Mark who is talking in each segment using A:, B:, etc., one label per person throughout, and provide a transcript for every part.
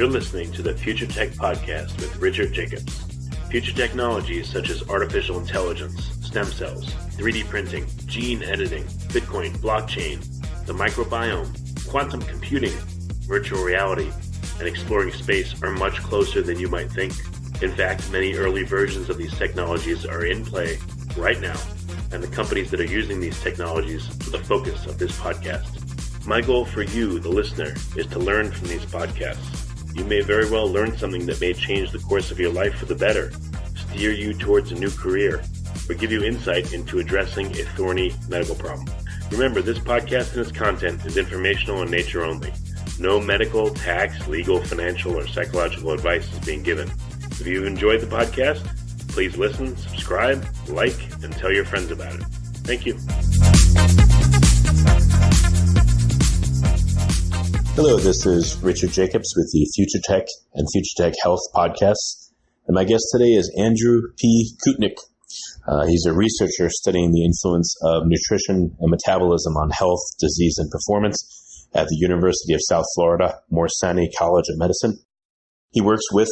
A: You're listening to the Future Tech Podcast with Richard Jacobs. Future technologies such as artificial intelligence, stem cells, 3D printing, gene editing, Bitcoin, blockchain, the microbiome, quantum computing, virtual reality, and exploring space are much closer than you might think. In fact, many early versions of these technologies are in play right now, and the companies that are using these technologies are the focus of this podcast. My goal for you, the listener, is to learn from these podcasts. You may very well learn something that may change the course of your life for the better, steer you towards a new career, or give you insight into addressing a thorny medical problem. Remember, this podcast and its content is informational in nature only. No medical, tax, legal, financial, or psychological advice is being given. If you've enjoyed the podcast, please listen, subscribe, like, and tell your friends about it. Thank you.
B: Hello, this is Richard Jacobs with the Future Tech and Future Tech Health podcasts. And my guest today is Andrew P. Koutnik. He's a researcher studying the influence of nutrition and metabolism on health, disease, and performance at the University of South Florida, Morsani College of Medicine. He works with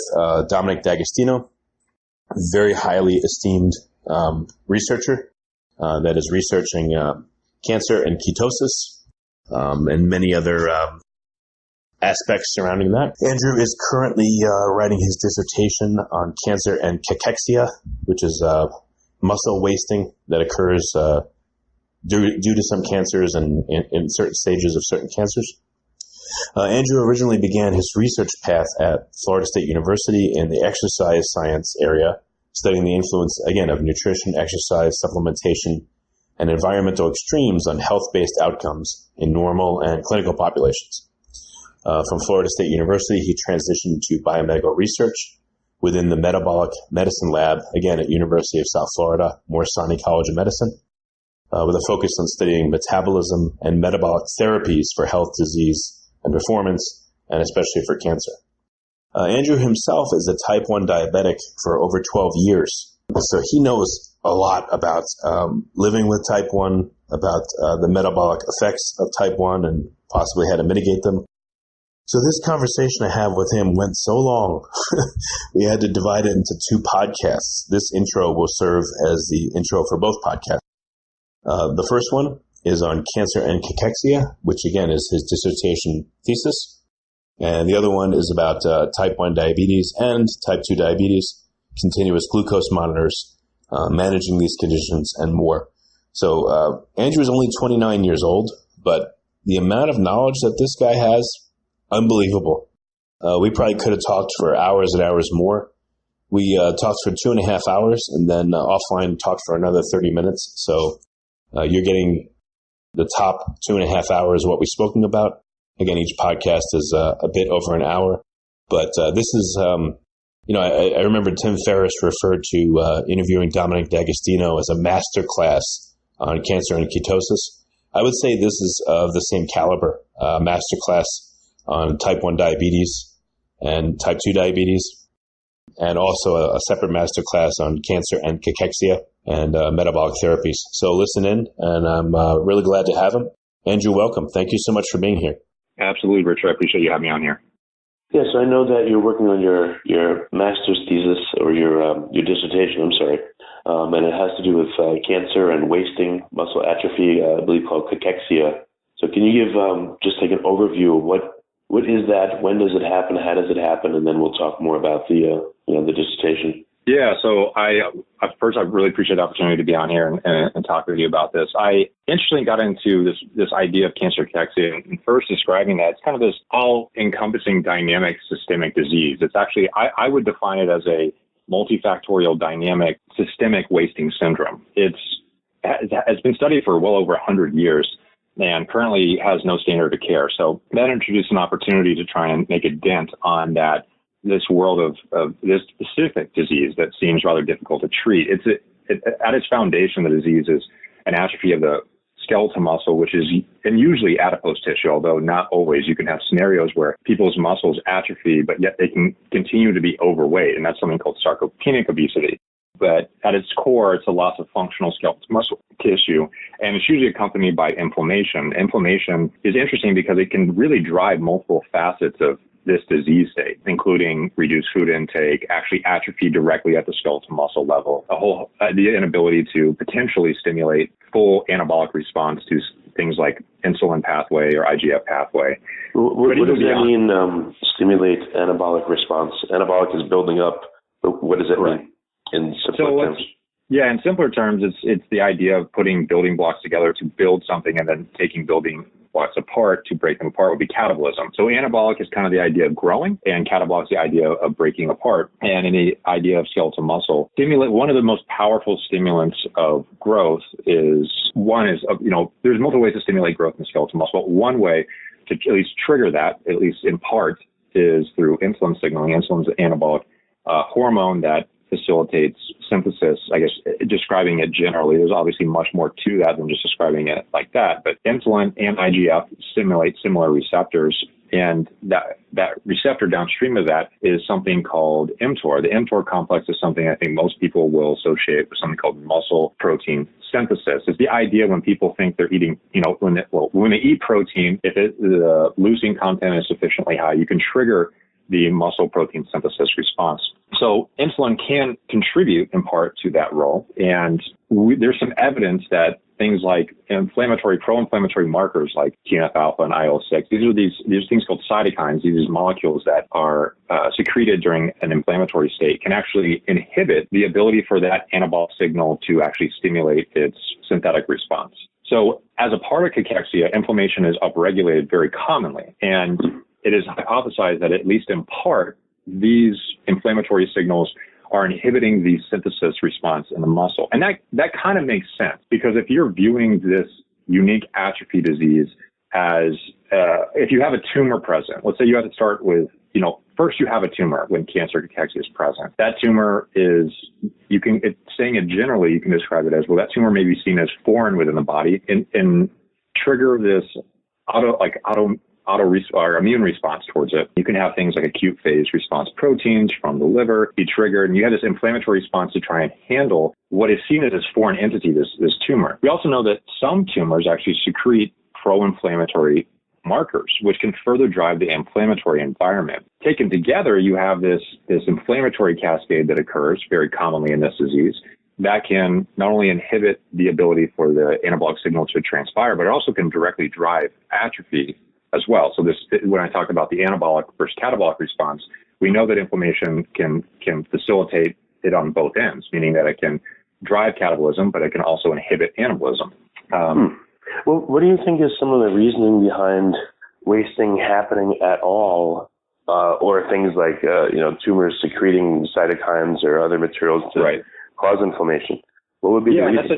B: Dominic D'Agostino, a very highly esteemed researcher that is researching cancer and ketosis and many other aspects surrounding that. Andrew is currently writing his dissertation on cancer and cachexia, which is muscle wasting that occurs due to some cancers and in certain stages of certain cancers. Andrew originally began his research path at Florida State University in the exercise science area, studying the influence, again, of nutrition, exercise, supplementation, and environmental extremes on health-based outcomes in normal and clinical populations. From Florida State University, he transitioned to biomedical research within the Metabolic Medicine Lab, again at University of South Florida, Morsani College of Medicine, with a focus on studying metabolism and metabolic therapies for health, disease, and performance, and especially for cancer. Andrew himself is a type 1 diabetic for over 12 years, so he knows a lot about living with type 1, about the metabolic effects of type 1, and possibly how to mitigate them. So this conversation I have with him went so long, we had to divide it into two podcasts. This intro will serve as the intro for both podcasts. The first one is on cancer and cachexia, which again is his dissertation thesis. And the other one is about type 1 diabetes and type 2 diabetes, continuous glucose monitors, managing these conditions, and more. So Andrew is only 29 years old, but the amount of knowledge that this guy has, unbelievable. We probably could have talked for hours and hours more. We talked for 2.5 hours and then offline talked for another 30 minutes. So you're getting the top 2.5 hours of what we've spoken about. Again, each podcast is a bit over an hour. But this is, I remember Tim Ferriss referred to interviewing Dominic D'Agostino as a master class on cancer and ketosis. I would say this is of the same caliber, master class on type 1 diabetes and type 2 diabetes, and also a separate master class on cancer and cachexia and metabolic therapies. So listen in, and I'm really glad to have him. Andrew, welcome. Thank you so much for being here.
C: Absolutely, Richard. I appreciate you having me on here.
A: Yes, I know that you're working on your master's thesis or your dissertation, and it has to do with cancer and wasting muscle atrophy, I believe called cachexia. So can you give just like an overview of what is that? When does it happen? How does it happen? And then we'll talk more about the dissertation.
C: Yeah. So I really appreciate the opportunity to be on here and talk with you about this. I interestingly got into this idea of cancer cachexia and first describing that it's kind of this all-encompassing dynamic systemic disease. It's actually, I would define it as a multi-factorial dynamic systemic wasting syndrome. It's been studied for well over 100 years. And currently has no standard of care. So that introduced an opportunity to try and make a dent on this world of this specific disease that seems rather difficult to treat. At its foundation, the disease is an atrophy of the skeletal muscle, which is and usually adipose tissue, although not always. You can have scenarios where people's muscles atrophy, but yet they can continue to be overweight, and that's something called sarcopenic obesity. But at its core, it's a loss of functional skeletal muscle tissue, and it's usually accompanied by inflammation. Inflammation is interesting because it can really drive multiple facets of this disease state, including reduced food intake, actually atrophy directly at the skeletal muscle level, the inability to potentially stimulate full anabolic response to things like insulin pathway or IGF pathway.
D: What does that mean, stimulate anabolic response? Anabolic is building up, but what does it mean in simpler terms?
C: Yeah, in simpler terms, it's the idea of putting building blocks together to build something and then taking building blocks apart to break them apart would be catabolism. So anabolic is kind of the idea of growing, and catabolic is the idea of breaking apart. And in the idea of skeletal muscle, one of the most powerful stimulants of growth is, there's multiple ways to stimulate growth in skeletal muscle. But one way to at least trigger that, at least in part, is through insulin signaling. Insulin is an anabolic hormone that facilitates synthesis. I guess describing it generally, there's obviously much more to that than just describing it like that. But insulin and IGF stimulate similar receptors, and that receptor downstream of that is something called mTOR. The mTOR complex is something I think most people will associate with something called muscle protein synthesis. It's the idea when people think they're eating, when they eat protein, if the leucine content is sufficiently high, you can trigger the muscle protein synthesis response. So insulin can contribute in part to that role. And there's some evidence that things like pro-inflammatory markers like TNF-alpha and IL-6, these are things called cytokines, these molecules that are secreted during an inflammatory state, can actually inhibit the ability for that anabolic signal to actually stimulate its synthetic response. So as a part of cachexia, inflammation is upregulated very commonly. And it is hypothesized that at least in part, these inflammatory signals are inhibiting the synthesis response in the muscle. And that kind of makes sense, because if you're viewing this unique atrophy disease as, if you have a tumor present, let's say you have to start with, first you have a tumor when cancer cachexia is present. That tumor is, saying it generally, you can describe it as, well, that tumor may be seen as foreign within the body and trigger this immune response towards it. You can have things like acute phase response proteins from the liver be triggered, and you have this inflammatory response to try and handle what is seen as this foreign entity, this tumor. We also know that some tumors actually secrete pro-inflammatory markers, which can further drive the inflammatory environment. Taken together, you have this inflammatory cascade that occurs very commonly in this disease that can not only inhibit the ability for the anabolic signal to transpire, but it also can directly drive atrophy as well. So when I talk about the anabolic versus catabolic response, we know that inflammation can facilitate it on both ends, meaning that it can drive catabolism, but it can also inhibit anabolism.
D: Well, what do you think is some of the reasoning behind wasting happening at all, or things like tumors secreting cytokines or other materials to cause inflammation? What would be the reason? I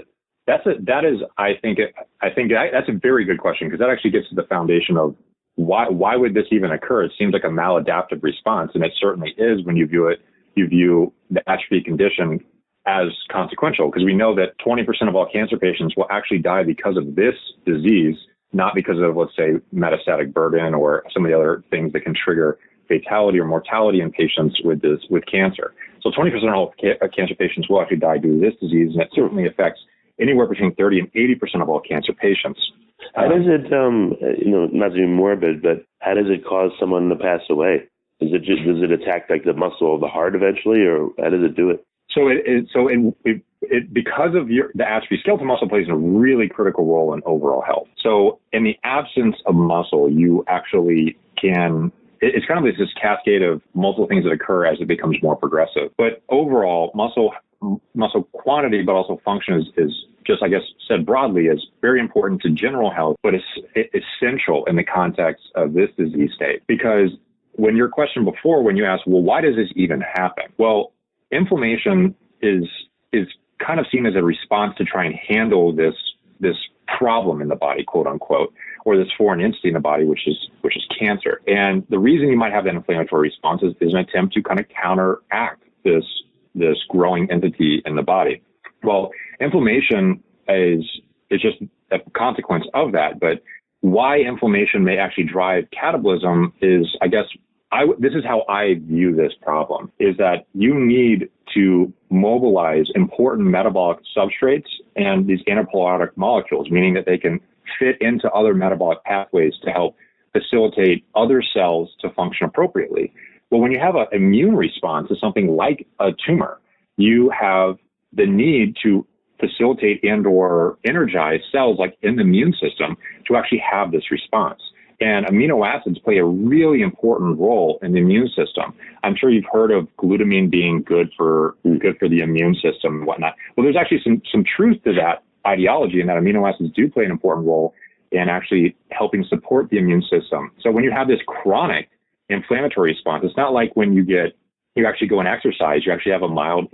D: think that's a very good question, because that actually gets to the foundation of why would this even occur? It seems like a maladaptive response, and it certainly is when you view the atrophy condition as consequential, because we know that 20% of all cancer patients will actually die because of this disease, not because of, let's say, metastatic burden or some of the other things that can trigger fatality or mortality in patients with cancer. So 20% of all cancer patients will actually die due to this disease, and it certainly affects anywhere between 30 and 80% of all cancer patients. How does it, not to be morbid, but how does it cause someone to pass away? Does it attack like the muscle of the heart eventually, or how does it do it?
C: So because of the atrophy, skeletal muscle plays a really critical role in overall health. So in the absence of muscle, you actually can, it's kind of this cascade of multiple things that occur as it becomes more progressive. But overall, muscle quantity, but also function is just, I guess, said broadly, is very important to general health, but it's essential in the context of this disease state. Because when your question before, when you asked, well, why does this even happen? Well, inflammation is kind of seen as a response to try and handle this problem in the body, quote unquote, or this foreign entity in the body, which is cancer. And the reason you might have that inflammatory response is an attempt to kind of counteract this growing entity in the body. Well, inflammation is just a consequence of that. But why inflammation may actually drive catabolism is, I guess, this is how I view this problem, is that you need to mobilize important metabolic substrates and these anabolic molecules, meaning that they can fit into other metabolic pathways to help facilitate other cells to function appropriately. Well, when you have an immune response to something like a tumor, you have the need to facilitate and or energize cells like in the immune system to actually have this response. And amino acids play a really important role in the immune system. I'm sure you've heard of glutamine being good for the immune system and whatnot. Well, there's actually some truth to that ideology, and that amino acids do play an important role in actually helping support the immune system. So when you have this chronic inflammatory response, it's not like when you actually go and exercise, you actually have a mild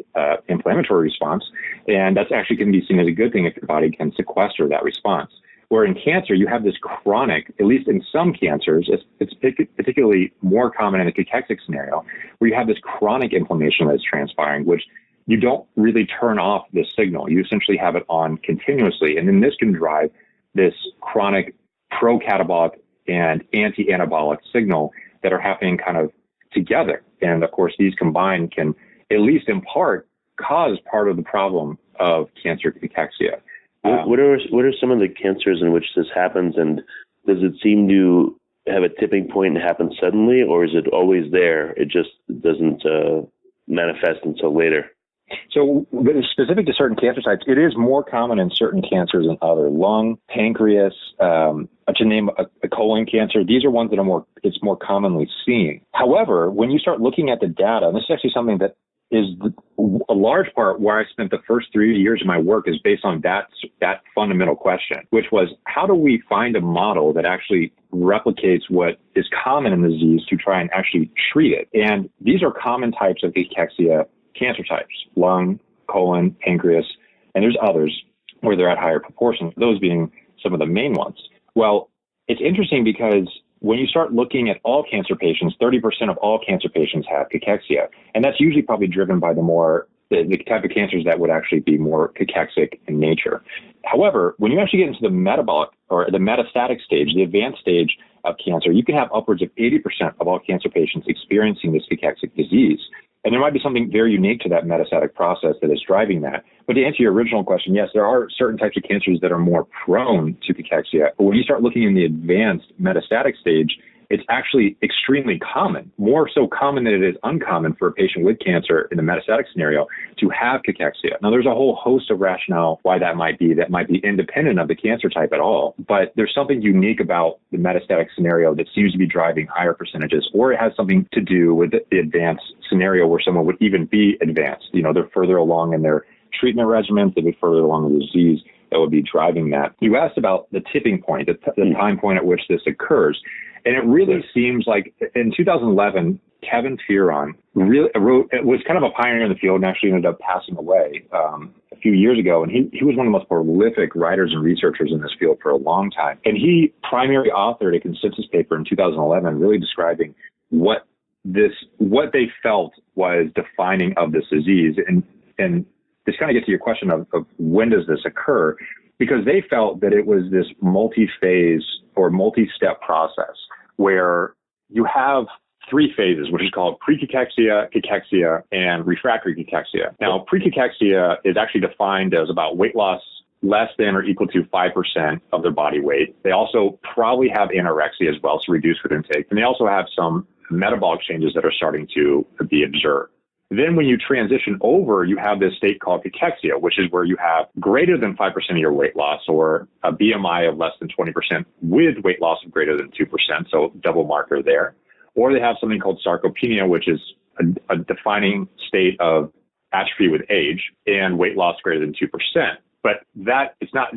C: inflammatory response, and that's actually going to be seen as a good thing if your body can sequester that response. Where in cancer, you have this chronic, at least in some cancers, it's particularly more common in the cachexia scenario, where you have this chronic inflammation that's transpiring, which you don't really turn off this signal. You essentially have it on continuously. And then this can drive this chronic pro-catabolic and anti-anabolic signal that are happening kind of together. And of course, these combined can, at least in part, cause part of the problem of cancer cachexia.
D: What are some of the cancers in which this happens, and does it seem to have a tipping point and happen suddenly, or is it always there? It just doesn't manifest until later.
C: So specific to certain cancer types, it is more common in certain cancers than other. Lung, pancreas, to name a colon cancer, these are ones that it's more commonly seen. However, when you start looking at the data, and this is actually something that is a large part where I spent the first 3 years of my work is based on that fundamental question, which was how do we find a model that actually replicates what is common in the disease to try and actually treat it? And these are common types of cachexia cancer types: lung, colon, pancreas, and there's others where they're at higher proportions, those being some of the main ones. Well, it's interesting because when you start looking at all cancer patients, 30% of all cancer patients have cachexia. And that's usually probably driven by the type of cancers that would actually be more cachexic in nature. However, when you actually get into the metabolic or the metastatic stage, the advanced stage of cancer, you can have upwards of 80% of all cancer patients experiencing this cachexic disease. And there might be something very unique to that metastatic process that is driving that. But to answer your original question, yes, there are certain types of cancers that are more prone to cachexia. But when you start looking in the advanced metastatic stage, it's actually extremely common, more so common than it is uncommon for a patient with cancer in the metastatic scenario to have cachexia. Now, there's a whole host of rationale why that might be independent of the cancer type at all. But there's something unique about the metastatic scenario that seems to be driving higher percentages, or it has something to do with the advanced scenario where someone would even be advanced. You know, they're further along in their treatment regimens, they'd be further along in the disease that would be driving that. You asked about the tipping point, the time point at which this occurs. And it really seems like in 2011, Kevin Fearon was kind of a pioneer in the field and actually ended up passing away a few years ago. And he was one of the most prolific writers and researchers in this field for a long time. And he primary authored a consensus paper in 2011 really describing what they felt was defining of this disease. And this kind of gets to your question of when does this occur? Because they felt that it was this multi-phase or multi-step process where you have three phases, which is called pre-cachexia, cachexia, and refractory cachexia. Now, pre-cachexia is actually defined as about weight loss less than or equal to 5% of their body weight. They also probably have anorexia as well, so reduced food intake. And they also have some metabolic changes that are starting to be observed. Then when you transition over, you have this state called cachexia, which is where you have greater than 5% of your weight loss, or a BMI of less than 20% with weight loss of greater than 2%, so double marker there. Or they have something called sarcopenia, which is a defining state of atrophy with age and weight loss greater than 2%. But that it's not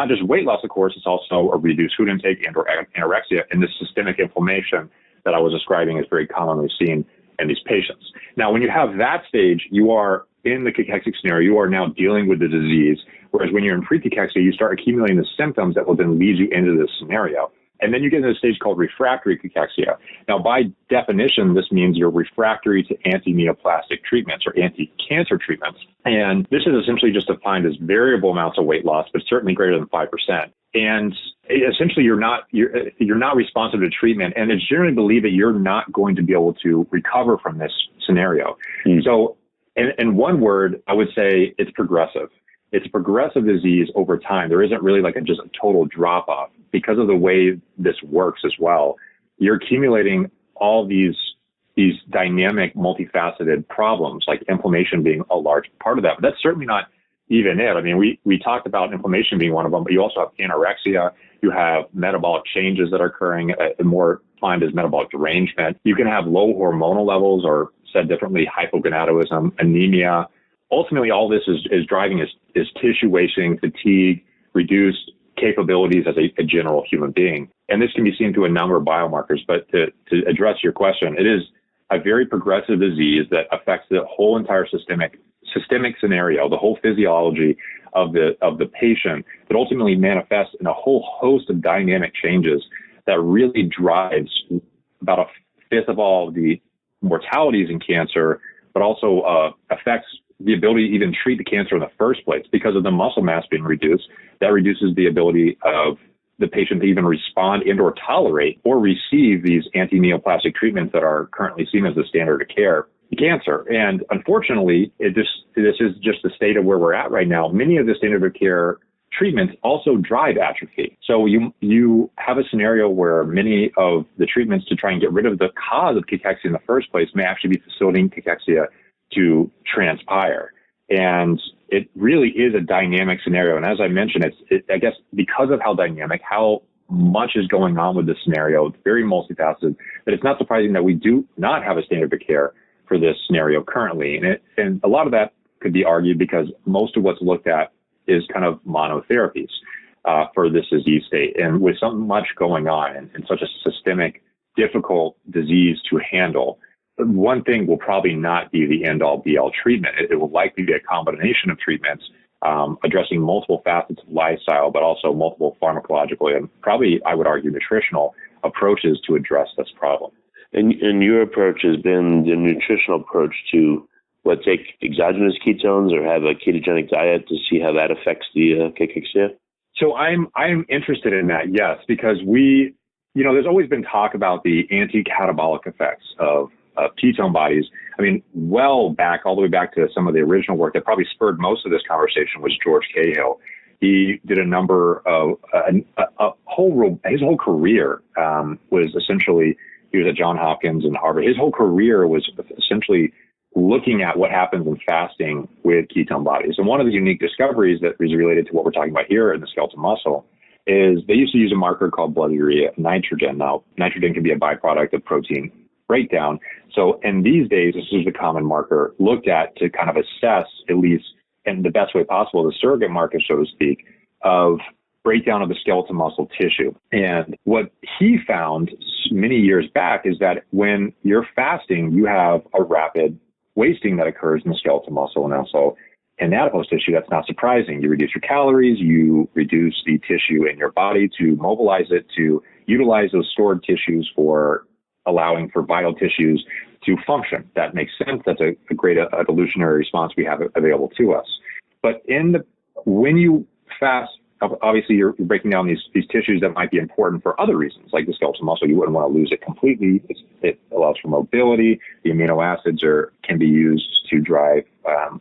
C: just weight loss, of course, it's also a reduced food intake and or anorexia, and this systemic inflammation that I was describing is very commonly seen in these patients. Now, when you have that stage, you are in the cachexic scenario, you are now dealing with the disease. Whereas when you're in pre-cachexia, you start accumulating the symptoms that will then lead you into this scenario. And then you get into a stage called refractory cachexia. Now, by definition, this means you're refractory to anti-neoplastic treatments or anti-cancer treatments. And this is essentially just defined as variable amounts of weight loss, but certainly greater than 5%. And essentially, you're not responsive to treatment, and it's generally believed that you're not going to be able to recover from this scenario. So, in one word, I would say it's progressive. It's a progressive disease over time. There isn't really just a total drop-off because of the way this works as well. you're accumulating all these dynamic, multifaceted problems, like inflammation being a large part of that. But that's certainly not even it. I mean, we talked about inflammation being one of them, but you also have anorexia. You have metabolic changes that are occurring, more defined as metabolic derangement. You can have low hormonal levels, or said differently, hypogonadism, anemia. Ultimately, all this is driving is tissue wasting, fatigue, reduced capabilities as a general human being. And this can be seen through a number of biomarkers. But to address your question, it is a very progressive disease that affects the whole entire systemic scenario, the whole physiology of the patient, that ultimately manifests in a whole host of dynamic changes that really drives about a fifth of all the mortalities in cancer, but also affects the ability to even treat the cancer in the first place. Because of the muscle mass being reduced, that reduces the ability of the patient to even respond and or tolerate or receive these anti-neoplastic treatments that are currently seen as the standard of care for cancer. And unfortunately, this is just the state of where we're at right now. Many of the standard of care treatments also drive atrophy. So you have a scenario where many of the treatments to try and get rid of the cause of cachexia in the first place may actually be facilitating cachexia to transpire. And it really is a dynamic scenario. And as I mentioned, I guess because of how dynamic, how much is going on with this scenario, it's very multifaceted, that it's not surprising that we do not have a standard of care for this scenario currently. And a lot of that could be argued because most of what's looked at is kind of monotherapies for this disease state. And with so much going on and such a systemic, difficult disease to handle, one thing will probably not be the end-all, be-all treatment. It will likely be a combination of treatments addressing multiple facets of lifestyle, but also multiple pharmacological and probably, I would argue, nutritional approaches to address this problem.
D: And your approach has been the nutritional approach to take exogenous ketones or have a ketogenic diet to see how that affects the cachexia?
C: So I'm interested in that, yes, because there's always been talk about the anti-catabolic effects of ketone bodies. I mean, all the way back to some of the original work that probably spurred most of this conversation was George Cahill. He did a number of his whole career was essentially, he was at Johns Hopkins and Harvard. His whole career was essentially looking at what happens in fasting with ketone bodies. And one of the unique discoveries that is related to what we're talking about here in the skeletal muscle is they used to use a marker called blood urea nitrogen. Now, nitrogen can be a byproduct of protein breakdown. So in these days, this is the common marker looked at to kind of assess, at least in the best way possible, the surrogate marker, so to speak, of breakdown of the skeletal muscle tissue. And what he found many years back is that when you're fasting, you have a rapid wasting that occurs in the skeletal muscle and also in adipose tissue. That's not surprising. You reduce your calories, you reduce the tissue in your body to mobilize it, to utilize those stored tissues for allowing for vital tissues to function. That makes sense. That's a great evolutionary response we have available to us. But when you fast, obviously you're breaking down these tissues that might be important for other reasons, like the skeletal muscle. You wouldn't want to lose it completely. It allows for mobility. The amino acids can be used to drive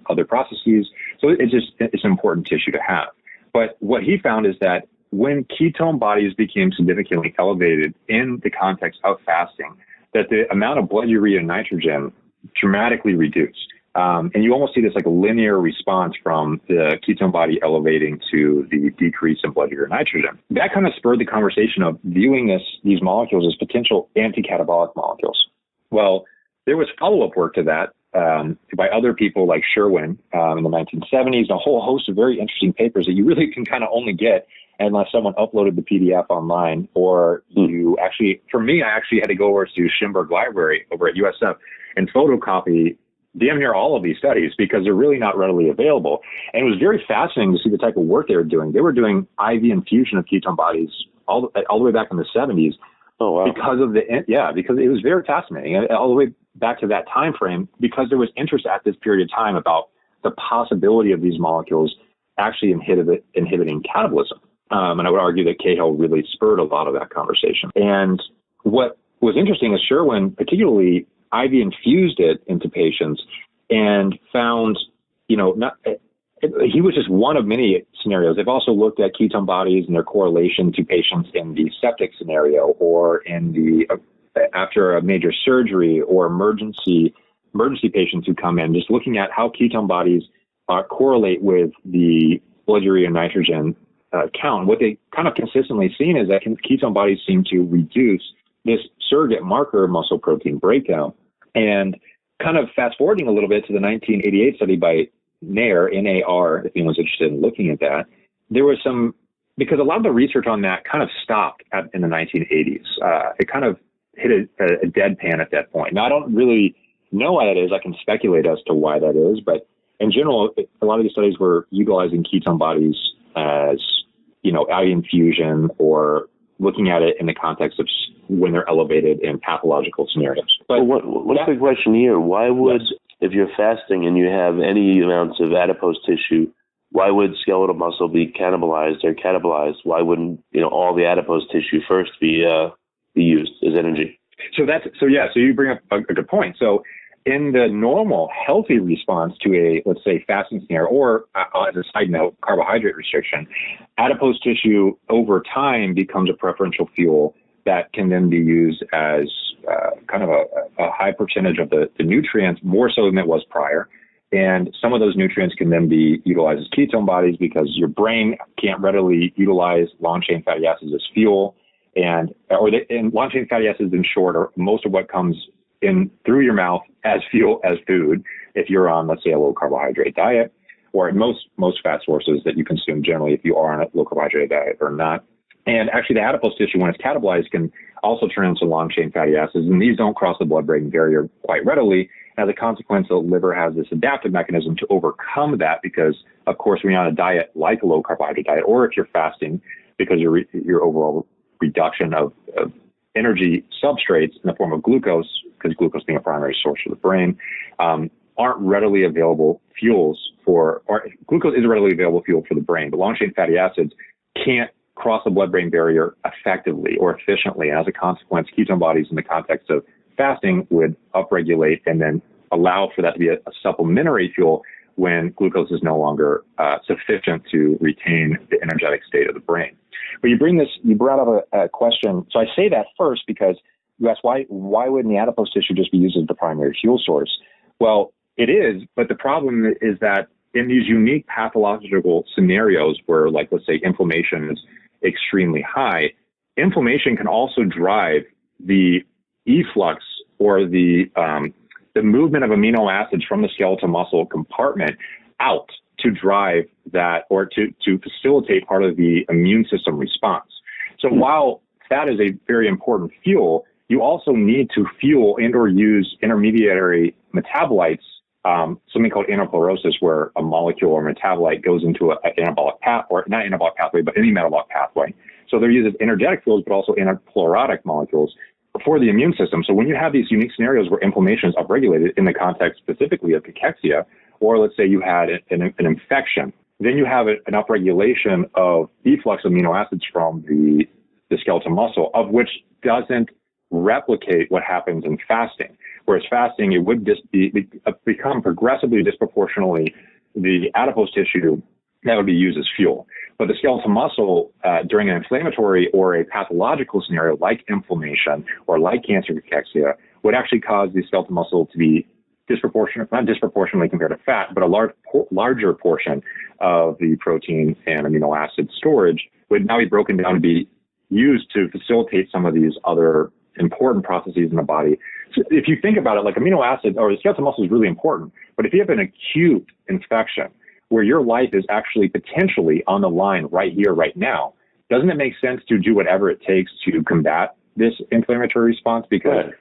C: other processes. So it's an important tissue to have. But what he found is that when ketone bodies became significantly elevated in the context of fasting, that the amount of blood urea and nitrogen dramatically reduced. And you almost see this like a linear response from the ketone body elevating to the decrease in blood urea and nitrogen. That kind of spurred the conversation of viewing these molecules as potential anti-catabolic molecules. Well, there was follow-up work to that by other people like Sherwin in the 1970s, a whole host of very interesting papers that you really can kind of only get unless someone uploaded the PDF online, or you actually, for me, I actually had to go over to Schimberg Library over at USF and photocopy damn near all of these studies because they're really not readily available. And it was very fascinating to see the type of work they were doing. They were doing IV infusion of ketone bodies all the way back in the 70s.
D: Oh, wow.
C: Because it was very fascinating, all the way back to that time frame, because there was interest at this period of time about the possibility of these molecules actually inhibiting catabolism. And I would argue that Cahill really spurred a lot of that conversation. And what was interesting is Sherwin particularly IV infused it into patients and found, he was just one of many scenarios. They've also looked at ketone bodies and their correlation to patients in the septic scenario, or in the after a major surgery, or emergency patients who come in, just looking at how ketone bodies correlate with the blood urea nitrogen count. What they kind of consistently seen is that ketone bodies seem to reduce this surrogate marker of muscle protein breakdown. And kind of fast forwarding a little bit to the 1988 study by NAR, N-A-R, if anyone's interested in looking at that, there was some, because a lot of the research on that kind of stopped in the 1980s. It kind of hit a deadpan at that point. Now, I don't really know why that is. I can speculate as to why that is, but in general, a lot of these studies were utilizing ketone bodies as, IV infusion, or looking at it in the context of when they're elevated in pathological scenarios. But
D: what's the question here? Why would, if you're fasting and you have any amounts of adipose tissue, why would skeletal muscle be cannibalized or catabolized? Why wouldn't all the adipose tissue first be used as energy?
C: So you bring up a good point. So in the normal healthy response to a, let's say, fasting scenario, or as a side note, carbohydrate restriction, adipose tissue over time becomes a preferential fuel that can then be used as kind of a high percentage of the nutrients, more so than it was prior. And some of those nutrients can then be utilized as ketone bodies, because your brain can't readily utilize long-chain fatty acids as fuel. And long-chain fatty acids, in short, are most of what comes in through your mouth as fuel, as food, if you're on, let's say, a low carbohydrate diet, or most fat sources that you consume generally, if you are on a low carbohydrate diet or not. And actually, the adipose tissue, when it's catabolized, can also turn into long-chain fatty acids, and these don't cross the blood-brain barrier quite readily. As a consequence, the liver has this adaptive mechanism to overcome that, because, of course, when you're on a diet like a low carbohydrate diet, or if you're fasting, because your overall reduction of energy substrates in the form of glucose, because glucose being a primary source for the brain, aren't readily available fuels or glucose is a readily available fuel for the brain, but long-chain fatty acids can't cross the blood-brain barrier effectively or efficiently. And as a consequence, ketone bodies in the context of fasting would upregulate and then allow for that to be a supplementary fuel when glucose is no longer sufficient to retain the energetic state of the brain. But you brought up a question. So I say that first because you asked why wouldn't the adipose tissue just be used as the primary fuel source? Well, it is, but the problem is that in these unique pathological scenarios where, like, let's say inflammation is extremely high, inflammation can also drive the efflux or the movement of amino acids from the skeletal muscle compartment out to drive that, or to facilitate part of the immune system response. So while fat is a very important fuel, you also need to fuel and or use intermediary metabolites, something called anaplerosis, where a molecule or metabolite goes into an anabolic path, or not anabolic pathway, but any metabolic pathway. So they're used as energetic fuels, but also anaplerotic molecules for the immune system. So when you have these unique scenarios where inflammation is upregulated in the context specifically of cachexia, or let's say you had an infection, then you have an upregulation of efflux amino acids from the skeletal muscle, of which doesn't replicate what happens in fasting. Whereas fasting, it would become progressively disproportionately the adipose tissue that would be used as fuel. But the skeletal muscle, during an inflammatory or a pathological scenario like inflammation or like cancer cachexia, would actually cause the skeletal muscle to be not disproportionately compared to fat, but a larger portion of the protein and amino acid storage would now be broken down to be used to facilitate some of these other important processes in the body. So if you think about it, like amino acids or the skeletal muscle is really important, but if you have an acute infection where your life is actually potentially on the line right here, right now, doesn't it make sense to do whatever it takes to combat this inflammatory response? Because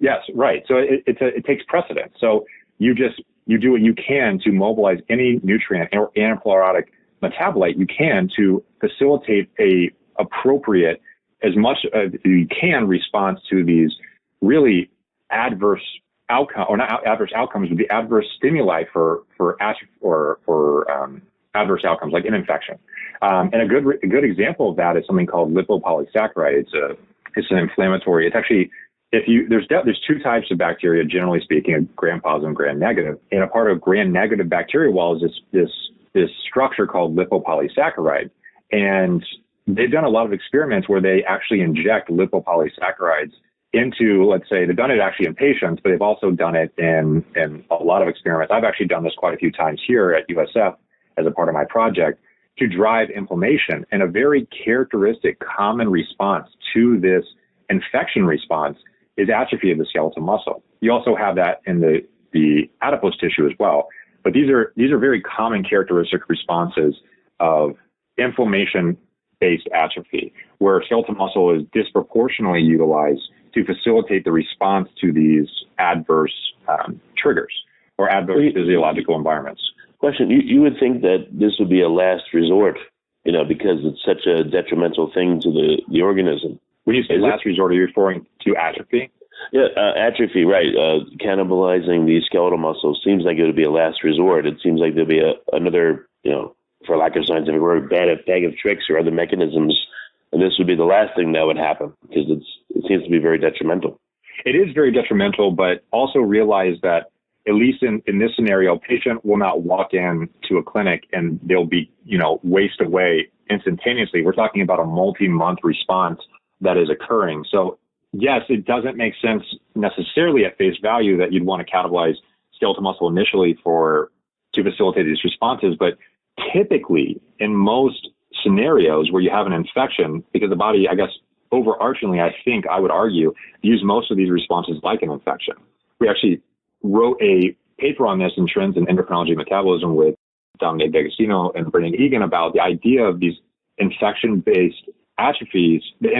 C: yes, right. So it takes precedence. So you do what you can to mobilize any nutrient or anaplerotic metabolite you can to facilitate a appropriate, as much as you can, response to these really adverse outcome, or not adverse outcomes, but the adverse stimuli for adverse outcomes like an infection. And a good example of that is something called lipopolysaccharide. It's an inflammatory. It's actually, there's two types of bacteria, generally speaking, gram positive and gram negative. And a part of gram negative bacteria wall is this this structure called lipopolysaccharide. And they've done a lot of experiments where they actually inject lipopolysaccharides into, let's say, they've done it actually in patients, but they've also done it in a lot of experiments. I've actually done this quite a few times here at USF as a part of my project to drive inflammation. And a very characteristic common response to this infection response is atrophy of the skeletal muscle. You also have that in the adipose tissue as well. But these are very common characteristic responses of inflammation-based atrophy, where skeletal muscle is disproportionately utilized to facilitate the response to these adverse triggers or adverse physiological environments.
D: Question: you would think that this would be a last resort, because it's such a detrimental thing to the organism.
C: When you say last resort, are you referring to atrophy?
D: Yeah, atrophy, right. Cannibalizing the skeletal muscle seems like it would be a last resort. It seems like there'd be another, for lack of scientific word, bag of tricks or other mechanisms. And this would be the last thing that would happen because it seems to be very detrimental.
C: It is very detrimental, but also realize that at least in this scenario, a patient will not walk in to a clinic and they'll be, waste away instantaneously. We're talking about a multi-month response that is occurring. So yes, it doesn't make sense necessarily at face value that you'd want to catalyze skeletal muscle initially to facilitate these responses. But typically in most scenarios where you have an infection, because the body, I guess, overarchingly, I would argue, views most of these responses like an infection. We actually wrote a paper on this in Trends in Endocrinology and Metabolism with Dominic D'Agostino and Brendan Egan about the idea of these infection-based atrophies. The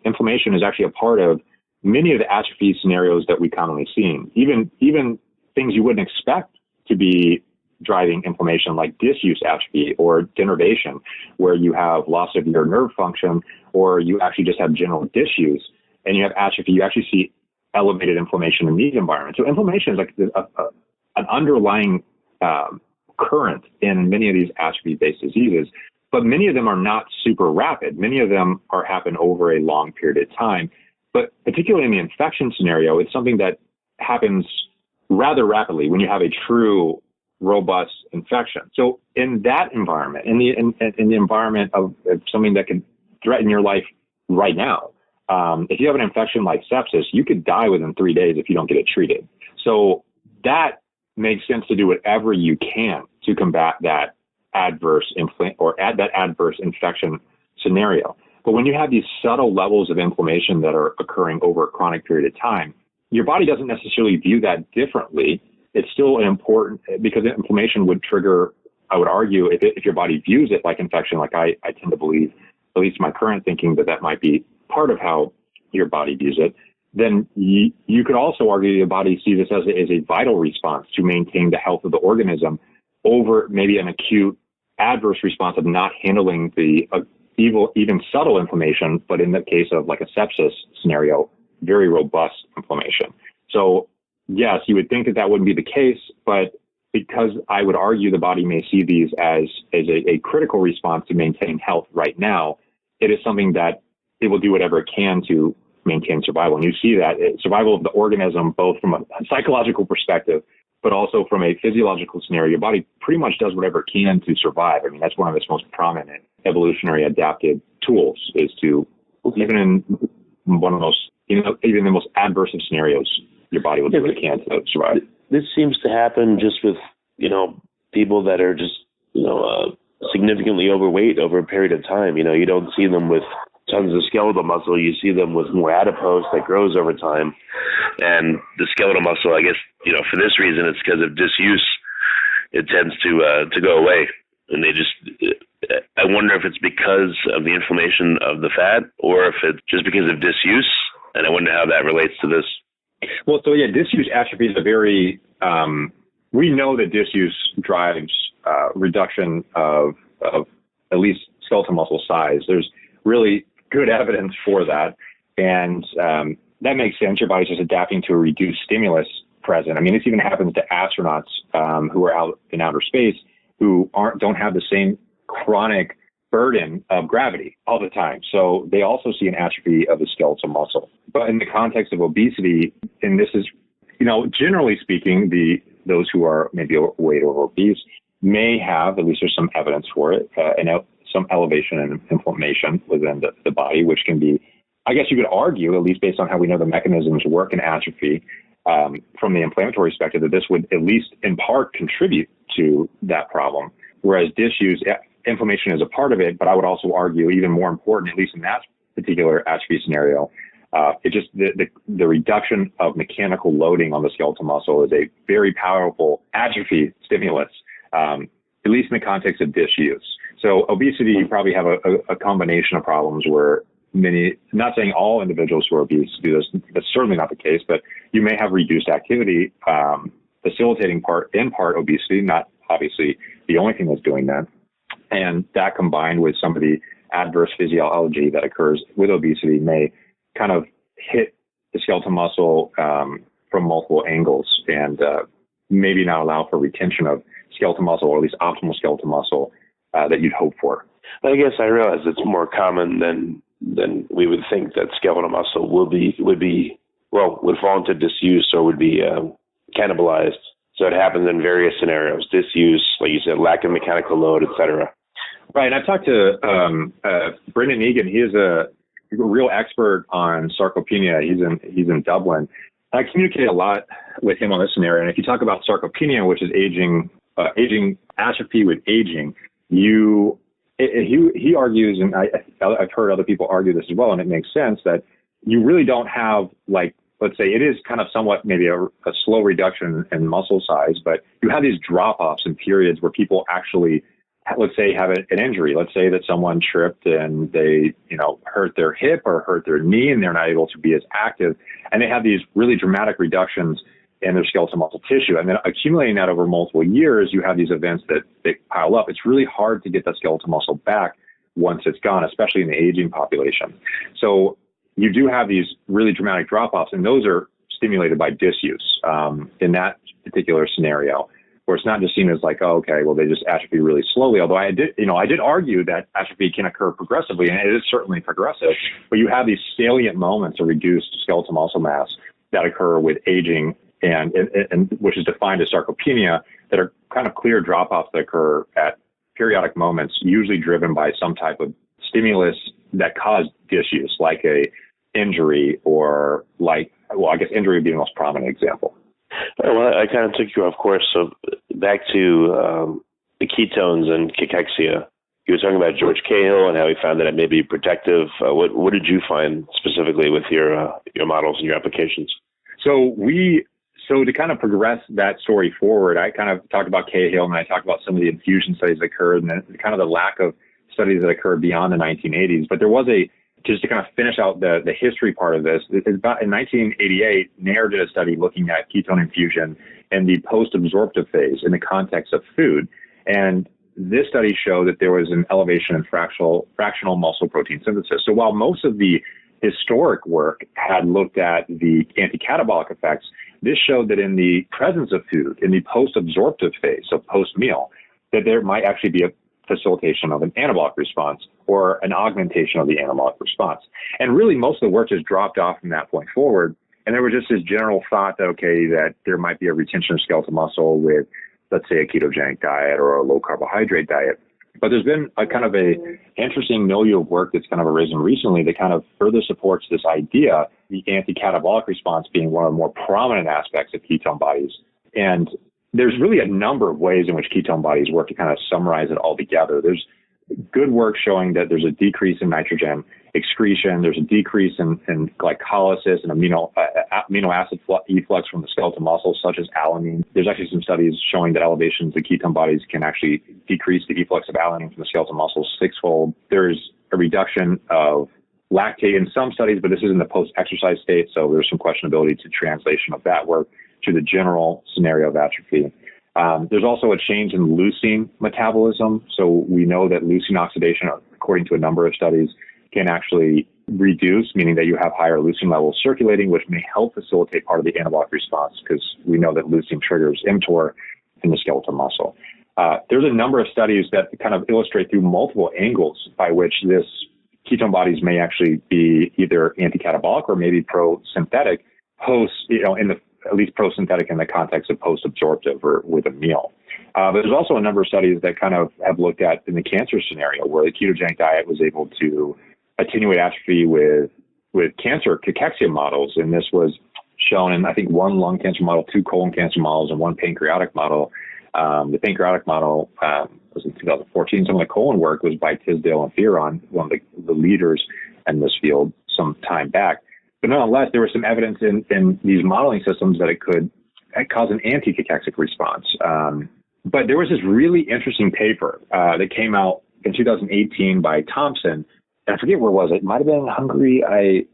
C: inflammation is actually a part of many of the atrophy scenarios that we commonly see. Even things you wouldn't expect to be driving inflammation, like disuse atrophy or denervation, where you have loss of your nerve function, or you actually just have general disuse, and you have atrophy. You actually see elevated inflammation in these environments. So inflammation is like an underlying current in many of these atrophy-based diseases, but many of them are not super rapid. Many of them happen over a long period of time. But particularly in the infection scenario, it's something that happens rather rapidly when you have a true robust infection. So in that environment, in the environment of something that could threaten your life right now, if you have an infection like sepsis, you could die within 3 days if you don't get it treated. So that makes sense to do whatever you can to combat that adverse infection scenario. But when you have these subtle levels of inflammation that are occurring over a chronic period of time, your body doesn't necessarily view that differently. It's still important because inflammation would trigger, I would argue, if your body views it like infection, like I tend to believe, at least my current thinking, that might be part of how your body views it, then you could also argue your body sees this as a vital response to maintain the health of the organism over maybe an acute adverse response of not handling the even subtle inflammation, but in the case of like a sepsis scenario, very robust inflammation. So yes, you would think that wouldn't be the case, but because I would argue the body may see these as a critical response to maintain health right now, it is something that it will do whatever it can to maintain survival. And you see that survival of the organism, both from a psychological perspective, but also from a physiological scenario. Your body pretty much does whatever it can to survive. I mean, that's one of its most prominent evolutionary adaptive tools, is to, even in one of the most, even the most adverse of scenarios, your body will do what it can to survive.
D: This seems to happen just with, people that are just, significantly overweight over a period of time. You don't see them with tons of skeletal muscle. You see them with more adipose that grows over time. And the skeletal muscle, I guess, for this reason, it's because of disuse. It tends to go away. And I wonder if it's because of the inflammation of the fat or if it's just because of disuse. And I wonder how that relates to this.
C: Well, so yeah, disuse atrophy is a very, we know that disuse drives reduction of at least skeletal muscle size. There's really good evidence for that. And that makes sense. Your body's just adapting to a reduced stimulus present. I mean, this even happens to astronauts who are out in outer space who don't have the same chronic burden of gravity all the time. So they also see an atrophy of the skeletal muscle. But in the context of obesity, and this is, generally speaking, those who are maybe overweight or obese, may have, at least there's some evidence for it, some elevation in inflammation within the body, which can be, I guess you could argue, at least based on how we know the mechanisms work in atrophy, from the inflammatory perspective, that this would at least in part contribute to that problem. Whereas disuse, inflammation is a part of it, but I would also argue even more important, at least in that particular atrophy scenario, it just the reduction of mechanical loading on the skeletal muscle is a very powerful atrophy stimulus, at least in the context of disuse. So obesity, you probably have a combination of problems where many, not saying all individuals who are obese do this, that's certainly not the case, but you may have reduced activity, facilitating in part obesity, not obviously the only thing that's doing that. And that combined with some of the adverse physiology that occurs with obesity may kind of hit the skeletal muscle from multiple angles and maybe not allow for retention of skeletal muscle, or at least optimal skeletal muscle that you'd hope for.
D: I guess I realize it's more common than we would think that skeletal muscle would fall into disuse or would be cannibalized. So it happens in various scenarios: disuse, like you said, lack of mechanical load, etc.
C: Right. And I've talked to Brendan Egan. He is a real expert on sarcopenia. He's in Dublin. I communicate a lot with him on this scenario. And if you talk about sarcopenia, which is aging atrophy with aging, he argues, and I've heard other people argue this as well, and it makes sense, that you really don't have, like, let's say it is kind of somewhat maybe a slow reduction in muscle size, but you have these drop-offs in periods where people actually, let's say, have an injury. Let's say that someone tripped and they, hurt their hip or hurt their knee and they're not able to be as active. And they have these really dramatic reductions in their skeletal muscle tissue. And then accumulating that over multiple years, you have these events that they pile up. It's really hard to get that skeletal muscle back once it's gone, especially in the aging population. So you do have these really dramatic drop-offs, and those are stimulated by disuse in that particular scenario, where it's not just seen as like, oh, okay, well, they just atrophy really slowly. Although I did argue that atrophy can occur progressively, and it is certainly progressive, but you have these salient moments of reduced skeletal muscle mass that occur with aging, and which is defined as sarcopenia, that are kind of clear drop-offs that occur at periodic moments, usually driven by some type of stimulus that caused disuse, like a injury, or I guess injury would be the most prominent example.
D: Well, I kind of took you off course. So back to the ketones and cachexia. You were talking about George Cahill and how he found that it may be protective. What did you find specifically with your models and your applications?
C: So to kind of progress that story forward, I kind of talked about Cahill, and I talked about some of the infusion studies that occurred, and then kind of the lack of studies that occurred beyond the 1980s. But there was just to kind of finish out the history part of this, about in 1988, Nair did a study looking at ketone infusion in the post-absorptive phase in the context of food. And this study showed that there was an elevation in fractional muscle protein synthesis. So while most of the historic work had looked at the anti-catabolic effects, this showed that in the presence of food, in the post-absorptive phase, so post-meal, that there might actually be a facilitation of an anabolic response or an augmentation of the anabolic response. And really, most of the work just dropped off from that point forward. And there was just this general thought that, okay, that there might be a retention of skeletal muscle with, let's say, a ketogenic diet or a low carbohydrate diet. But there's been a kind of a interesting milieu of work that's kind of arisen recently that kind of further supports this idea, the anti-catabolic response being one of the more prominent aspects of ketone bodies. And there's really a number of ways in which ketone bodies work to kind of summarize it all together. There's good work showing that there's a decrease in nitrogen excretion. There's a decrease in glycolysis and amino acid efflux from the skeletal muscles, such as alanine. There's actually some studies showing that elevations of ketone bodies can actually decrease the efflux of alanine from the skeletal muscles sixfold. There's a reduction of lactate in some studies, but this is in the post-exercise state, so there's some questionability to translation of that work to the general scenario of atrophy. There's also a change in leucine metabolism. So we know that leucine oxidation, according to a number of studies, can actually reduce, meaning that you have higher leucine levels circulating, which may help facilitate part of the anabolic response, because we know that leucine triggers mTOR in the skeletal muscle. There's a number of studies that kind of illustrate through multiple angles by which this ketone bodies may actually be either anti-catabolic or maybe pro-synthetic at least pro-synthetic in the context of post-absorptive or with a meal. But there's also a number of studies that kind of have looked at in the cancer scenario where the ketogenic diet was able to attenuate atrophy with cancer cachexia models. And this was shown in, I think, 1 lung cancer model, 2 colon cancer models, and 1 pancreatic model. The pancreatic model was in 2014. Some of the colon work was by Tisdale and Fearon, one of the leaders in this field some time back. But nonetheless, there was some evidence in these modeling systems that it could cause an anti-cachexic response. But there was this really interesting paper that came out in 2018 by Thompson. And I forget where it was. It might have been in Hungary. I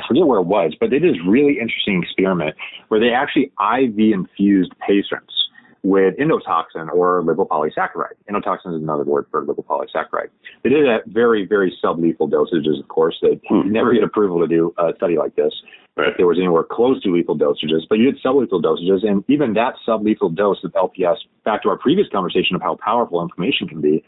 C: forget where it was, but they did this really interesting experiment where they actually IV infused patients with endotoxin or lipopolysaccharide. Endotoxin is another word for lipopolysaccharide. They did it at very, very sublethal dosages, of course. They never get approval to do a study like this if there was anywhere close to lethal dosages, but you did sublethal dosages, and even that sublethal dose of LPS, back to our previous conversation of how powerful inflammation can be,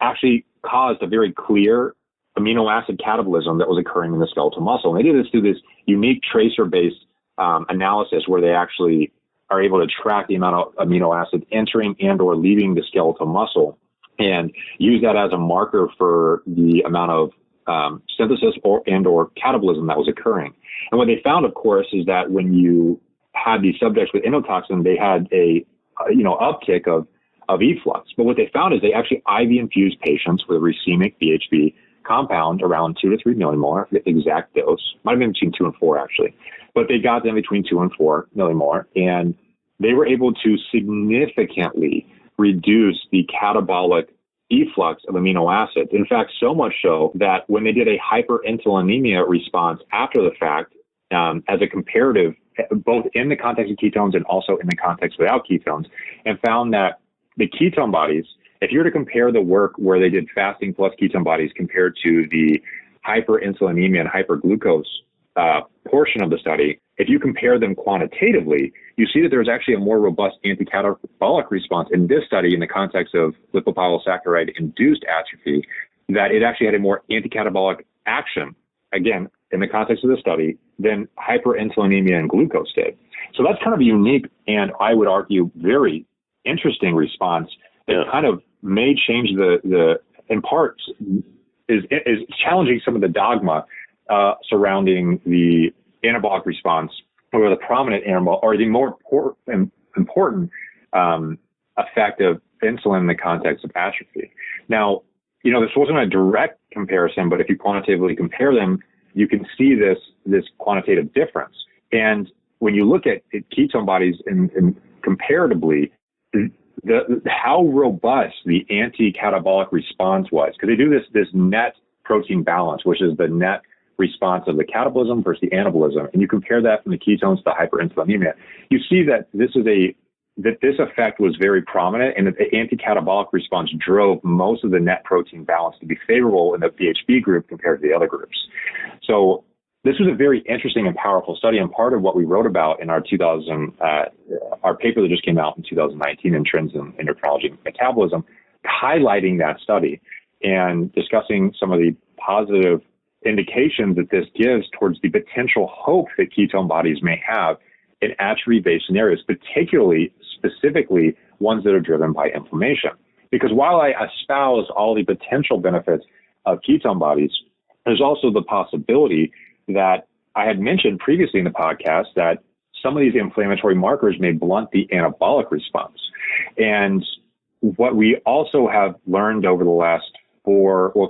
C: actually caused a very clear amino acid catabolism that was occurring in the skeletal muscle. And they did this through this unique tracer-based analysis where they actually are able to track the amount of amino acid entering and or leaving the skeletal muscle and use that as a marker for the amount of synthesis or catabolism that was occurring. And what they found, of course, is that when you had these subjects with endotoxin, they had a uptick of efflux. But what they found is they actually IV infused patients with a racemic BHB compound around 2 to 3 millimolar, the exact dose. Might have been between 2 and 4 actually, but they got them between 2 and 4 millimolar, and they were able to significantly reduce the catabolic efflux of amino acids. In fact, so much so that when they did a hyperinsulinemia response after the fact, as a comparative, both in the context of ketones and also in the context without ketones, and found that the ketone bodies, if you were to compare the work where they did fasting plus ketone bodies compared to the hyperinsulinemia and hyperglucose portion of the study, if you compare them quantitatively, you see that there's actually a more robust anti-catabolic response in this study in the context of lipopolysaccharide-induced atrophy, that it actually had a more anti-catabolic action, again, in the context of the study, than hyperinsulinemia and glucose did. So that's kind of a unique and, I would argue, very interesting response that kind of may change in parts, is challenging some of the dogma surrounding the anabolic response, or the prominent anabolic, or the more important effect of insulin in the context of atrophy. Now, this wasn't a direct comparison, but if you quantitatively compare them, you can see this quantitative difference. And when you look at ketone bodies and comparatively, how robust the anti-catabolic response was, because they do this net protein balance, which is the net response of the catabolism versus the anabolism, and you compare that from the ketones to hyperinsulinemia, you see that this effect was very prominent, and that the anti-catabolic response drove most of the net protein balance to be favorable in the BHB group compared to the other groups. So this was a very interesting and powerful study, and part of what we wrote about in our paper that just came out in 2019 in Trends in Endocrinology and Metabolism, highlighting that study and discussing some of the positive indications that this gives towards the potential hope that ketone bodies may have in atrophy-based scenarios, specifically ones that are driven by inflammation. Because while I espouse all the potential benefits of ketone bodies, there's also the possibility that I had mentioned previously in the podcast that some of these inflammatory markers may blunt the anabolic response. And what we also have learned over the last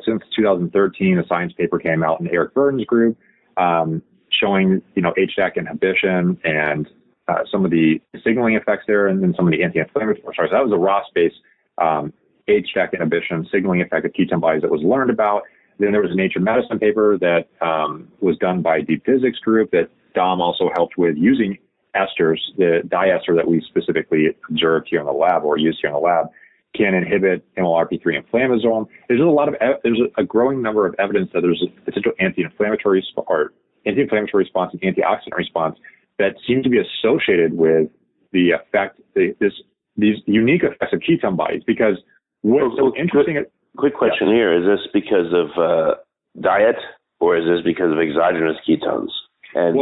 C: since 2013, a science paper came out in Eric Burden's group showing, HDAC inhibition and some of the signaling effects there, and then some of the anti-inflammatory. Sorry, so that was a Ross-based HDAC inhibition signaling effect of ketone bodies that was learned about. Then there was a Nature Medicine paper that was done by Deep Physics group that Dom also helped with, using esters, the diester that we specifically observed here in the lab or used here in the lab, can inhibit NLRP3 inflammasome. There's a growing number of evidence that there's a potential anti-inflammatory response and antioxidant response that seem to be associated with the effect, these unique effects of ketone bodies. Because what's so interesting...
D: Quick question here. Is this because of diet, or is this because of exogenous ketones? And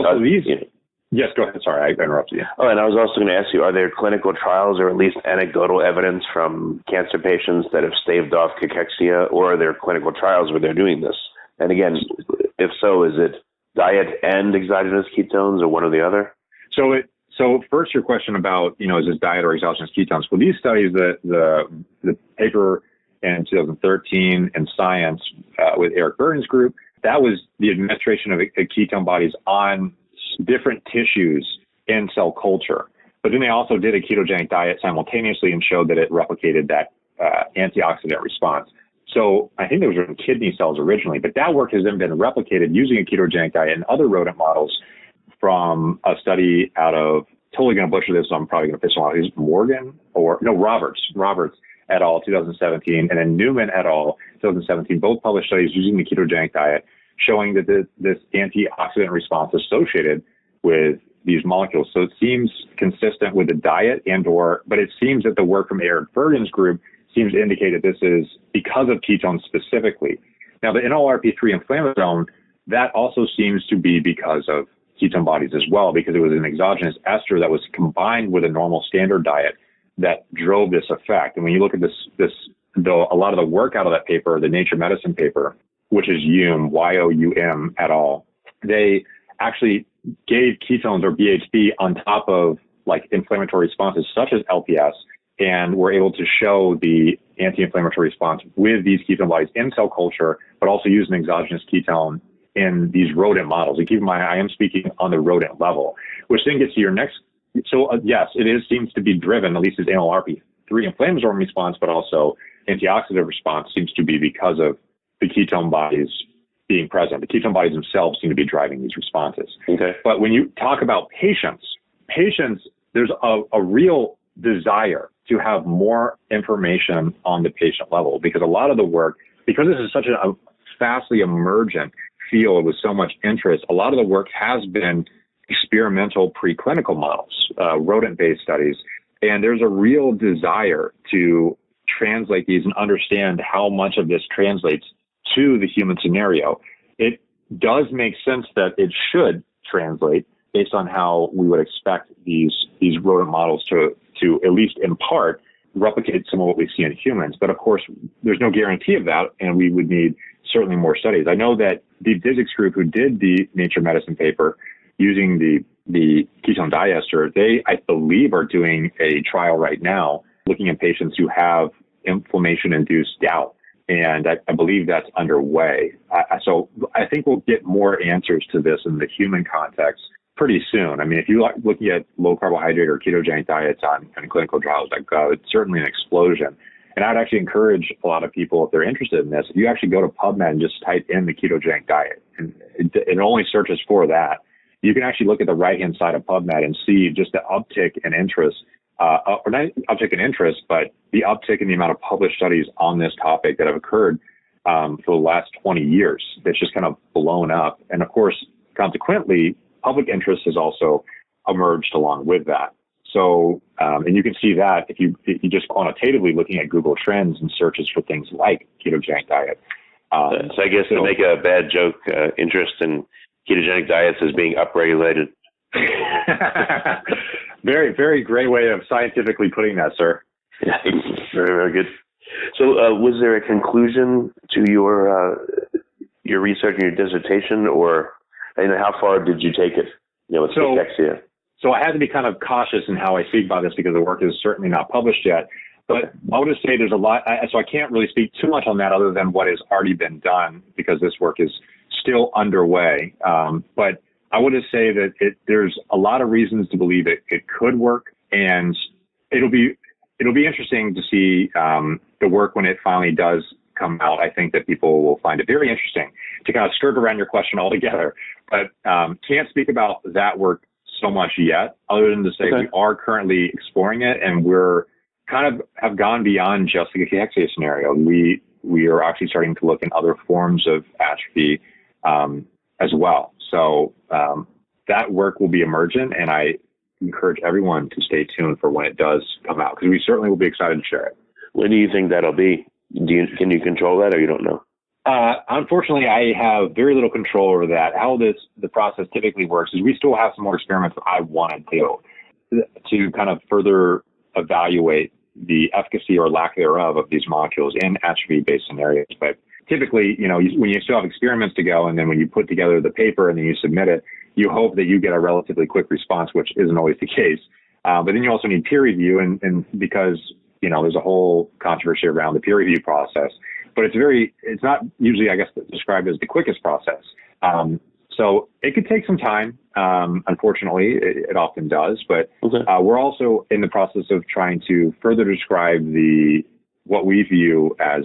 C: Yes, go ahead. Sorry, I interrupted you.
D: Oh, and I was also going to ask you, are there clinical trials or at least anecdotal evidence from cancer patients that have staved off cachexia, or are there clinical trials where they're doing this? And again, if so, is it diet and exogenous ketones or one or the other?
C: So first, your question about, is this diet or exogenous ketones? Well, these studies, the paper in 2013 in Science with Eric Burden's group, that was the administration of ketone bodies on different tissues in cell culture. But then they also did a ketogenic diet simultaneously and showed that it replicated that antioxidant response. So I think those were in kidney cells originally, but that work has then been replicated using a ketogenic diet in other rodent models from a study out of, totally going to butcher this, so I'm probably going to piss them off. Is Roberts et al. 2017, and then Newman et al. 2017, both published studies using the ketogenic diet, showing that this antioxidant response associated with these molecules. So it seems consistent with the diet but it seems that the work from Eric Burden's group seems to indicate that this is because of ketones specifically. Now, the NLRP3 inflammasome, that also seems to be because of ketone bodies as well, because it was an exogenous ester that was combined with a normal standard diet that drove this effect. And when you look at a lot of the work out of that paper, the Nature Medicine paper, which is Youm et al., they actually gave ketones or BHB on top of like inflammatory responses such as LPS, and were able to show the anti-inflammatory response with these ketone bodies in cell culture, but also use an exogenous ketone in these rodent models. And keep in mind, I am speaking on the rodent level, which then gets to your next. So yes, seems to be driven, at least as NLRP3 inflammasome response, but also antioxidant response seems to be because of the ketone bodies being present. The ketone bodies themselves seem to be driving these responses.
D: Okay.
C: But when you talk about patients, there's a real desire to have more information on the patient level, because a lot of the work, because this is such a fastly emergent field with so much interest, a lot of the work has been experimental preclinical models, rodent-based studies, and there's a real desire to translate these and understand how much of this translates to the human scenario. It does make sense that it should translate based on how we would expect these rodent models to at least in part replicate some of what we see in humans. But of course, there's no guarantee of that, and we would need certainly more studies. I know that the Dizik's group, who did the Nature Medicine paper using the ketone diester, they, I believe, are doing a trial right now looking at patients who have inflammation-induced gout. And I believe that's underway. So I think we'll get more answers to this in the human context pretty soon. I mean, if you're looking at low carbohydrate or ketogenic diets on clinical trials, it's certainly an explosion. And I'd actually encourage a lot of people, if they're interested in this, if you actually go to PubMed and just type in the ketogenic diet, and it only searches for that, you can actually look at the right-hand side of PubMed and see just the uptick in interest, or not uptick in interest, but the uptick in the amount of published studies on this topic that have occurred for the last 20 years. That's just kind of blown up. And of course, consequently, public interest has also emerged along with that. So, and you can see that if you just quantitatively looking at Google Trends and searches for things like ketogenic diet.
D: So I guess to make a bad joke, interest in ketogenic diets is being upregulated.
C: Very, very great way of scientifically putting that, sir.
D: Yeah, very, very good. So was there a conclusion to your research and your dissertation, or how far did you take it? With cachexia?
C: So I had to be kind of cautious in how I speak about this because the work is certainly not published yet. But I would just say there's a lot, so I can't really speak too much on that other than what has already been done because this work is still underway. But I would just say that there's a lot of reasons to believe it could work, and it'll be interesting to see the work when it finally does come out. I think that people will find it very interesting to kind of skirt around your question altogether. But can't speak about that work so much yet, other than to say we are currently exploring it, and we're kind of have gone beyond just the cachexia scenario. We are actually starting to look in other forms of atrophy as well. So that work will be emergent, and I encourage everyone to stay tuned for when it does come out, because we certainly will be excited to share it.
D: When do you think that'll be? Can you control that, or you don't know?
C: Unfortunately, I have very little control over that. How the process typically works is we still have some more experiments that I want to kind of further evaluate the efficacy or lack thereof of these molecules in atrophy-based scenarios. But typically, when you still have experiments to go, and then when you put together the paper and then you submit it, you hope that you get a relatively quick response, which isn't always the case. But then you also need peer review, and because there's a whole controversy around the peer review process. But it's not usually, I guess, described as the quickest process. So it could take some time. Unfortunately, it often does. But we're also in the process of trying to further describe what we view as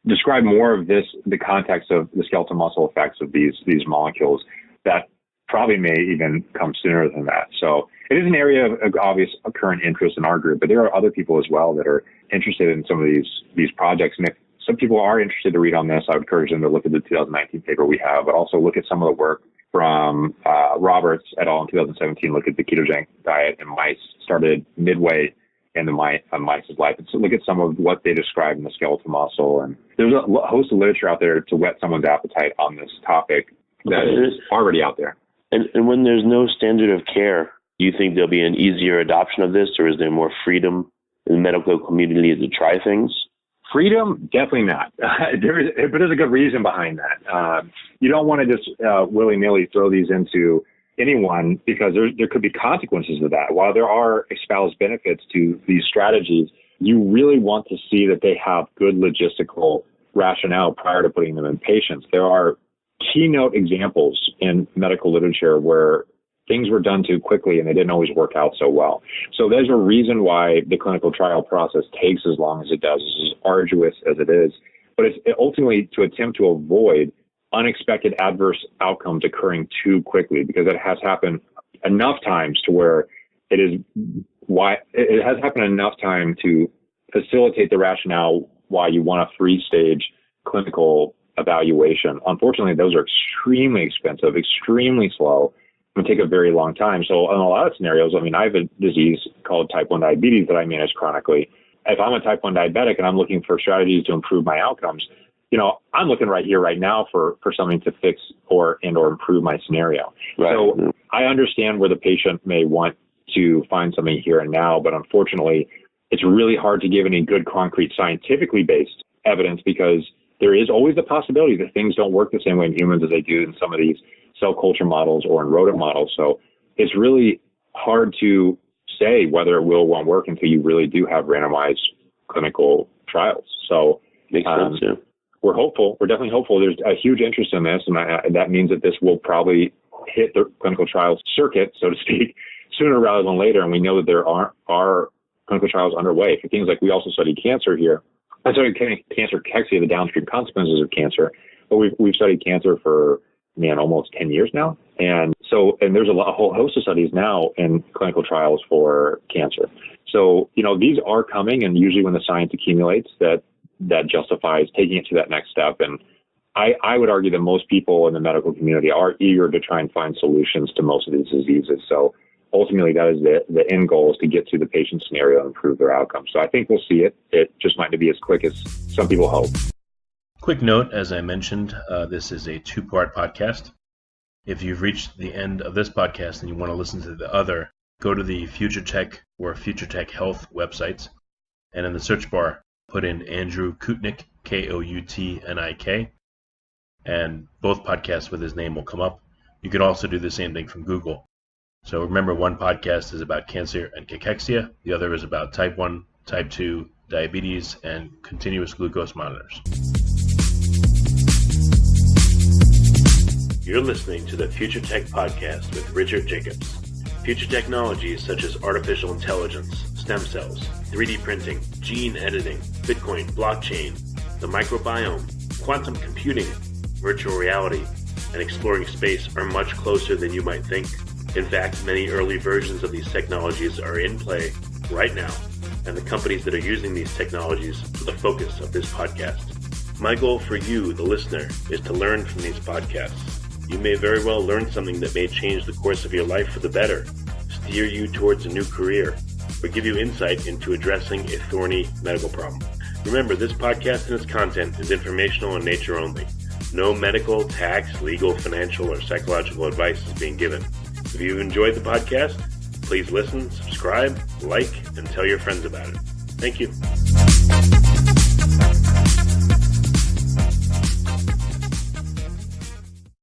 C: describe more of the context of the skeletal muscle effects of these molecules that probably may even come sooner than that. So it is an area of obvious current interest in our group, but there are other people as well that are interested in some of these projects. And if some people are interested to read on this, I would encourage them to look at the 2019 paper we have, but also look at some of the work from Roberts et al. In 2017, look at the ketogenic diet in mice, started midway in the mice's life. And so look at some of what they describe in the skeletal muscle. And there's a host of literature out there to whet someone's appetite on this topic that is already out there.
D: And when there's no standard of care, do you think there'll be an easier adoption of this, or is there more freedom in the medical community to try things?
C: Freedom, definitely not. But there's a good reason behind that. You don't want to just willy-nilly throw these into anyone, because there could be consequences of that. While there are espoused benefits to these strategies, you really want to see that they have good logistical rationale prior to putting them in patients. There are keynote examples in medical literature where things were done too quickly and they didn't always work out so well. So there's a reason why the clinical trial process takes as long as it does, as arduous as it is. But it's ultimately to attempt to avoid unexpected adverse outcomes occurring too quickly, because it has happened enough times to where it has happened enough time to facilitate the rationale why you want a 3-stage clinical evaluation. Unfortunately, those are extremely expensive, extremely slow, and take a very long time. So in a lot of scenarios, I have a disease called type 1 diabetes that I manage chronically. If I'm a type 1 diabetic and I'm looking for strategies to improve my outcomes, I'm looking right here, right now for something to fix or improve my scenario. Right. So I understand where the patient may want to find something here and now, but unfortunately, it's really hard to give any good, concrete, scientifically based evidence, because there is always the possibility that things don't work the same way in humans as they do in some of these cell culture models or in rodent models. So it's really hard to say whether it will or won't work until you really do have randomized clinical trials. So
D: makes sense, yeah.
C: We're hopeful. We're definitely hopeful. There's a huge interest in this, and that means that this will probably hit the clinical trials circuit, so to speak, sooner rather than later. And we know that there are clinical trials underway for things like, we also studied cancer here. I studied cancer cachexia, the downstream consequences of cancer, but we've studied cancer for almost 10 years now. And there's a whole host of studies now in clinical trials for cancer. So, these are coming, and usually when the science accumulates, that justifies taking it to that next step. And I would argue that most people in the medical community are eager to try and find solutions to most of these diseases. So ultimately, that is the end goal, is to get to the patient scenario and improve their outcomes. So I think we'll see it. It just might not be as quick as some people hope.
B: Quick note, as I mentioned, this is a 2-part podcast. If you've reached the end of this podcast and you want to listen to the other, go to the Future Tech or Future Tech Health websites, and in the search bar, put in Andrew Koutnik, Koutnik, and both podcasts with his name will come up. You can also do the same thing from Google. So remember, one podcast is about cancer and cachexia, the other is about type 1, type 2, diabetes, and continuous glucose monitors.
A: You're listening to the Future Tech Podcast with Richard Jacobs. Future technologies such as artificial intelligence, stem cells, 3D printing, gene editing, Bitcoin, blockchain, the microbiome, quantum computing, virtual reality, and exploring space are much closer than you might think. In fact, many early versions of these technologies are in play right now, and the companies that are using these technologies are the focus of this podcast. My goal for you, the listener, is to learn from these podcasts. You may very well learn something that may change the course of your life for the better, steer you towards a new career, or give you insight into addressing a thorny medical problem. Remember, this podcast and its content is informational in nature only. No medical, tax, legal, financial, or psychological advice is being given. If you've enjoyed the podcast, please listen, subscribe, like, and tell your friends about it. Thank you.